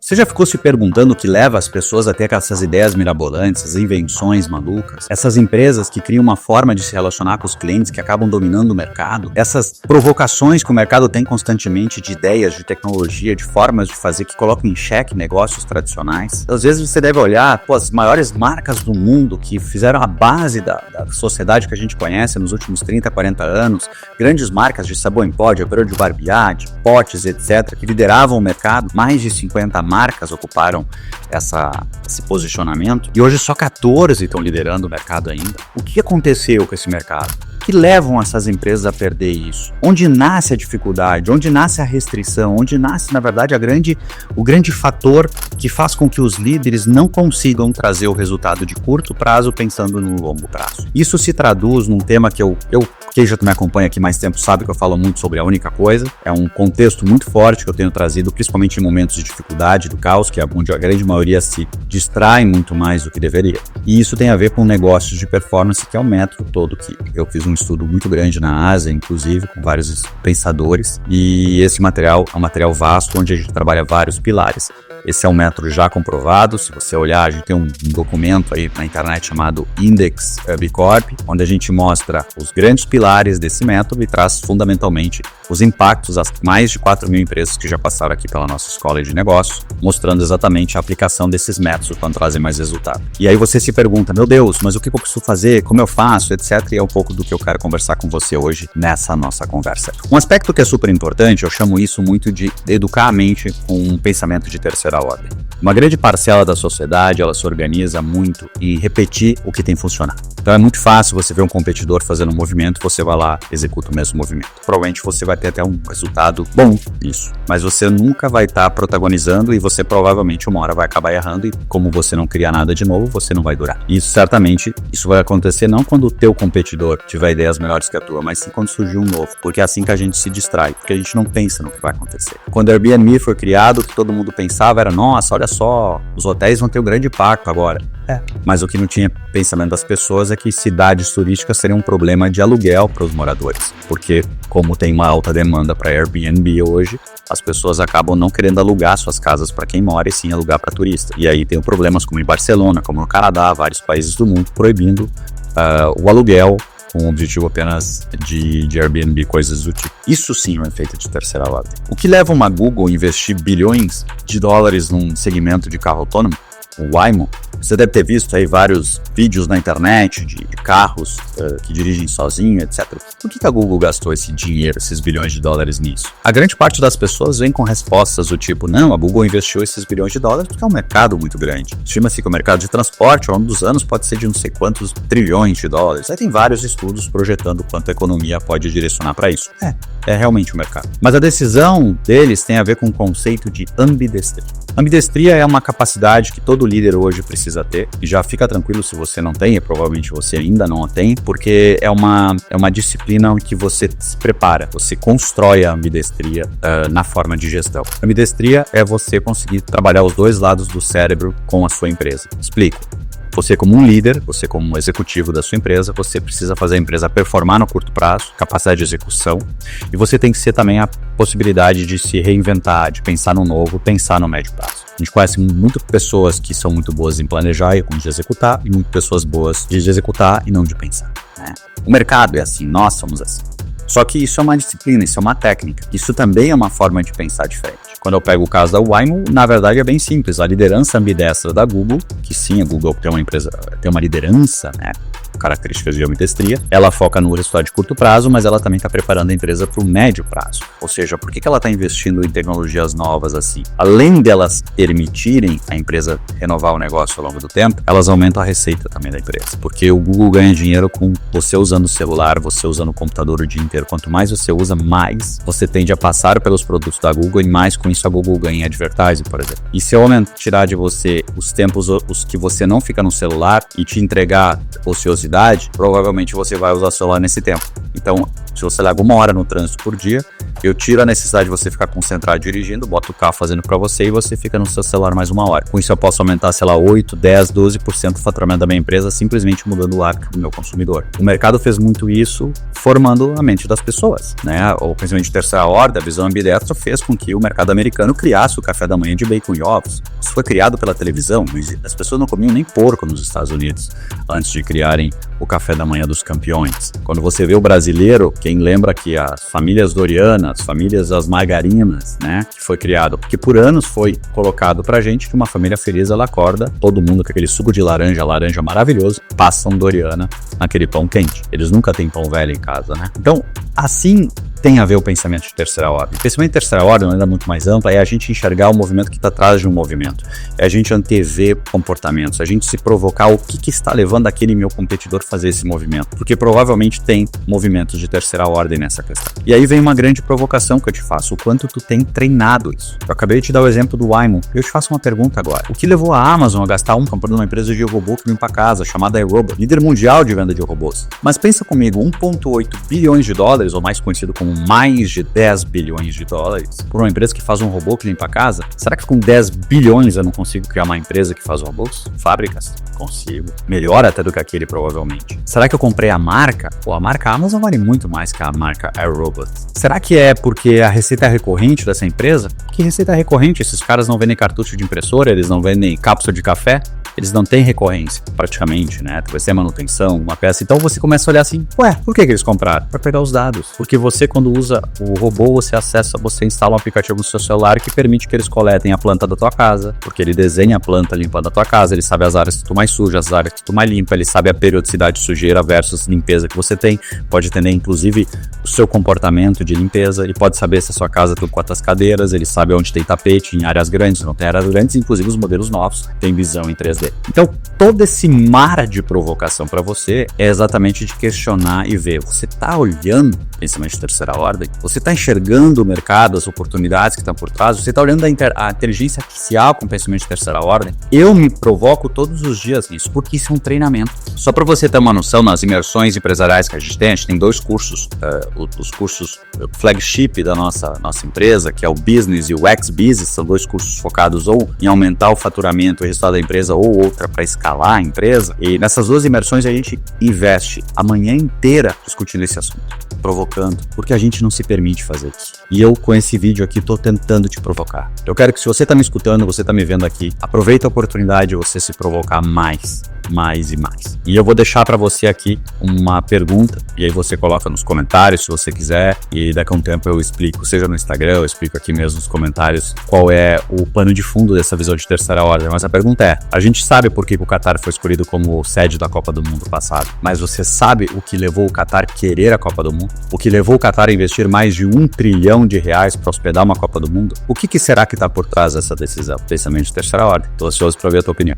Você já ficou se perguntando o que leva as pessoas a ter essas ideias mirabolantes, essas invenções malucas? Essas empresas que criam uma forma de se relacionar com os clientes que acabam dominando o mercado? Essas provocações que o mercado tem constantemente de ideias, de tecnologia, de formas de fazer que colocam em xeque negócios tradicionais? Às vezes você deve olhar, as maiores marcas do mundo que fizeram a base da sociedade que a gente conhece nos últimos 30, 40 anos, grandes marcas de sabão em pó, de operador de barbear, de potes, etc., que lideravam o mercado, mais de 50 marcas ocuparam esse posicionamento e hoje só 14 estão liderando o mercado ainda. O que aconteceu com esse mercado? O que levam essas empresas a perder isso? Onde nasce a dificuldade? Onde nasce a restrição? Onde nasce, na verdade, o grande fator que faz com que os líderes não consigam trazer o resultado de curto prazo pensando no longo prazo? Isso se traduz num tema que quem já me acompanha aqui mais tempo sabe que eu falo muito sobre a única coisa. É um contexto muito forte que eu tenho trazido, principalmente em momentos de dificuldade, do caos, que é onde a grande maioria se distrai muito mais do que deveria. E isso tem a ver com negócios de performance, que é o método todo que eu fiz um estudo muito grande na Ásia, inclusive, com vários pensadores. E esse material é um material vasto, onde a gente trabalha vários pilares. Esse é um método já comprovado. Se você olhar, a gente tem um documento aí na internet chamado Index B Corp, onde a gente mostra os grandes pilares desse método e traz fundamentalmente os impactos às mais de 4.000 empresas que já passaram aqui pela nossa escola de negócios, mostrando exatamente a aplicação desses métodos para trazer mais resultado. E aí você se pergunta, meu Deus, mas o que eu preciso fazer? Como eu faço? Etc. E é um pouco do que eu quero conversar com você hoje nessa nossa conversa. Um aspecto que é super importante, eu chamo isso muito de educar a mente com um pensamento de terceira ordem. Uma grande parcela da sociedade, ela se organiza muito em repetir o que tem funcionado. Então é muito fácil você ver um competidor fazendo um movimento, você vai lá, executa o mesmo movimento. Provavelmente você vai ter até um resultado bom nisso, mas você nunca vai estar protagonizando e você provavelmente uma hora vai acabar errando e como você não cria nada de novo, você não vai durar. E isso vai acontecer não quando o teu competidor tiver ideias melhores que a tua, mas sim quando surgir um novo, porque é assim que a gente se distrai, porque a gente não pensa no que vai acontecer. Quando o Airbnb foi criado, o que todo mundo pensava era, nossa, olha só, os hotéis vão ter um grande impacto agora. Mas o que não tinha pensamento das pessoas é que cidades turísticas seriam um problema de aluguel para os moradores, porque como tem uma alta demanda para Airbnb hoje, as pessoas acabam não querendo alugar suas casas para quem mora e sim alugar para turista. E aí tem problemas como em Barcelona, como no Canadá, vários países do mundo proibindo o aluguel com o objetivo apenas de Airbnb, coisas do tipo. Isso sim é um efeito de terceira ordem. O que leva uma Google a investir bilhões de dólares num segmento de carro autônomo? O Waymo. Você deve ter visto aí vários vídeos na internet de carros que dirigem sozinho, etc. Por que a Google gastou esse dinheiro, esses bilhões de dólares nisso? A grande parte das pessoas vem com respostas do tipo, não, a Google investiu esses bilhões de dólares porque é um mercado muito grande. Estima-se que o mercado de transporte ao longo dos anos pode ser de não sei quantos trilhões de dólares. Aí tem vários estudos projetando quanto a economia pode direcionar para isso. É realmente o mercado. Mas a decisão deles tem a ver com o conceito de ambidestria. Ambidestria é uma capacidade que todo líder hoje precisa ter, e já fica tranquilo se você não tem, e provavelmente você ainda não a tem, porque é uma disciplina que você se prepara, você constrói a ambidestria na forma de gestão. Ambidestria é você conseguir trabalhar os dois lados do cérebro com a sua empresa. Explico. Você como um líder, você como um executivo da sua empresa, você precisa fazer a empresa performar no curto prazo, capacidade de execução, e você tem que ser também a possibilidade de se reinventar, de pensar no novo, pensar no médio prazo. A gente conhece muitas pessoas que são muito boas em planejar e como de executar, e muitas pessoas boas de executar e não de pensar, né? O mercado é assim, nós somos assim. Só que isso é uma disciplina, isso é uma técnica. Isso também é uma forma de pensar diferente. Quando eu pego o caso da Waymo, na verdade é bem simples. A liderança ambidestra da Google, que sim, a Google tem uma empresa, tem uma liderança, né, características de ambidestria, ela foca no resultado de curto prazo, mas ela também está preparando a empresa para o médio prazo. Ou seja, por que ela está investindo em tecnologias novas assim? Além delas permitirem a empresa renovar o negócio ao longo do tempo, elas aumentam a receita também da empresa. Porque o Google ganha dinheiro com você usando o celular, você usando o computador o dia inteiro. Quanto mais você usa, mais você tende a passar pelos produtos da Google e mais com isso a Google ganha em advertising, por exemplo. E se eu tirar de você os tempos os que você não fica no celular e te entregar ociosidade, provavelmente você vai usar o celular nesse tempo. Então, Se você leva 1 hora no trânsito por dia, eu tiro a necessidade de você ficar concentrado dirigindo, boto o carro fazendo para você e você fica no seu celular mais 1 hora. Com isso eu posso aumentar, sei lá, 8, 10, 12% do faturamento da minha empresa simplesmente mudando o hábito do meu consumidor. O mercado fez muito isso formando a mente das pessoas, né? O pensamento de terceira ordem, a visão ambidestra fez com que o mercado americano criasse o café da manhã de bacon e ovos. Isso foi criado pela televisão. As pessoas não comiam nem porco nos Estados Unidos antes de criarem o café da manhã dos campeões. Quando você vê o brasileiro, quem lembra que as famílias Doriana, as famílias das margarinas, né, que foi criado, que por anos foi colocado pra gente que uma família feliz, ela acorda, todo mundo com aquele suco de laranja maravilhoso, passa um Doriana naquele pão quente. Eles nunca têm pão velho em casa, né? Então, assim tem a ver o pensamento de terceira ordem. O pensamento de terceira ordem, ainda muito mais ampla, é a gente enxergar o movimento que está atrás de um movimento. É a gente antever comportamentos, a gente se provocar o que está levando aquele meu competidor a fazer esse movimento. Porque provavelmente tem movimentos de terceira ordem nessa questão. E aí vem uma grande provocação que eu te faço, o quanto tu tem treinado isso. Eu acabei de te dar o exemplo do Waymo. Eu te faço uma pergunta agora. O que levou a Amazon a gastar comprando uma empresa de robô que limpa a casa, chamada iRobot, líder mundial de venda de robôs? Mas pensa comigo, 1,8 bilhões de dólares, ou mais conhecido como mais de 10 bilhões de dólares, por uma empresa que faz um robô que limpa a casa? Será que com 10 bilhões eu não consigo criar uma empresa que faz robôs? Fábricas? Consigo. Melhor até do que aquele, provavelmente. Será que eu comprei a marca? Pô, a marca Amazon vale muito mais que a marca iRobot. Será que é porque a receita é recorrente dessa empresa? Que receita é recorrente? Esses caras não vendem cartucho de impressora, eles não vendem cápsula de café, eles não têm recorrência, praticamente, né? Vai ser manutenção, uma peça. Então você começa a olhar assim, ué, por que eles compraram? Para pegar os dados. Porque você, quando usa o robô, você instala um aplicativo no seu celular que permite que eles coletem a planta da tua casa, porque ele desenha a planta limpando a tua casa, ele sabe as áreas que tu mais suja, as áreas que tu mais limpa, ele sabe a periodicidade de sujeira versus limpeza que você tem, pode entender inclusive o seu comportamento de limpeza, ele pode saber se a sua casa tem 4 cadeiras, ele sabe onde tem tapete em áreas grandes, não tem áreas grandes, inclusive os modelos novos têm visão em 3D. Então, todo esse mar de provocação para você é exatamente de questionar e ver, você está olhando pensamento de terceira ordem, você está enxergando o mercado, as oportunidades que estão por trás, você está olhando a inteligência artificial com pensamento de terceira ordem. Eu me provoco todos os dias nisso, porque isso é um treinamento. Só para você ter uma noção, nas imersões empresariais que a gente tem 2 cursos, os cursos flagship da nossa empresa, que é o Business e o X-Business, são 2 cursos focados ou em aumentar o faturamento e o resultado da empresa, ou outra para escalar a empresa. E nessas 2 imersões a gente investe a manhã inteira discutindo esse assunto, provocando, porque a gente não se permite fazer isso. E eu, com esse vídeo aqui, tô tentando te provocar. Eu quero que, se você tá me escutando, você tá me vendo aqui, aproveita a oportunidade de você se provocar mais e mais. E eu vou deixar para você aqui uma pergunta, e aí você coloca nos comentários se você quiser, e daqui a um tempo eu explico, seja no Instagram, eu explico aqui mesmo nos comentários qual é o pano de fundo dessa visão de terceira ordem. Mas a pergunta é, a gente sabe por que o Qatar foi escolhido como sede da Copa do Mundo passado, mas você sabe o que levou o Qatar a querer a Copa do Mundo? O que levou o Qatar a investir mais de R$1 trilhão para hospedar uma Copa do Mundo? O que será que está por trás dessa decisão? Pensamento de terceira ordem. Estou ansioso para ver a tua opinião.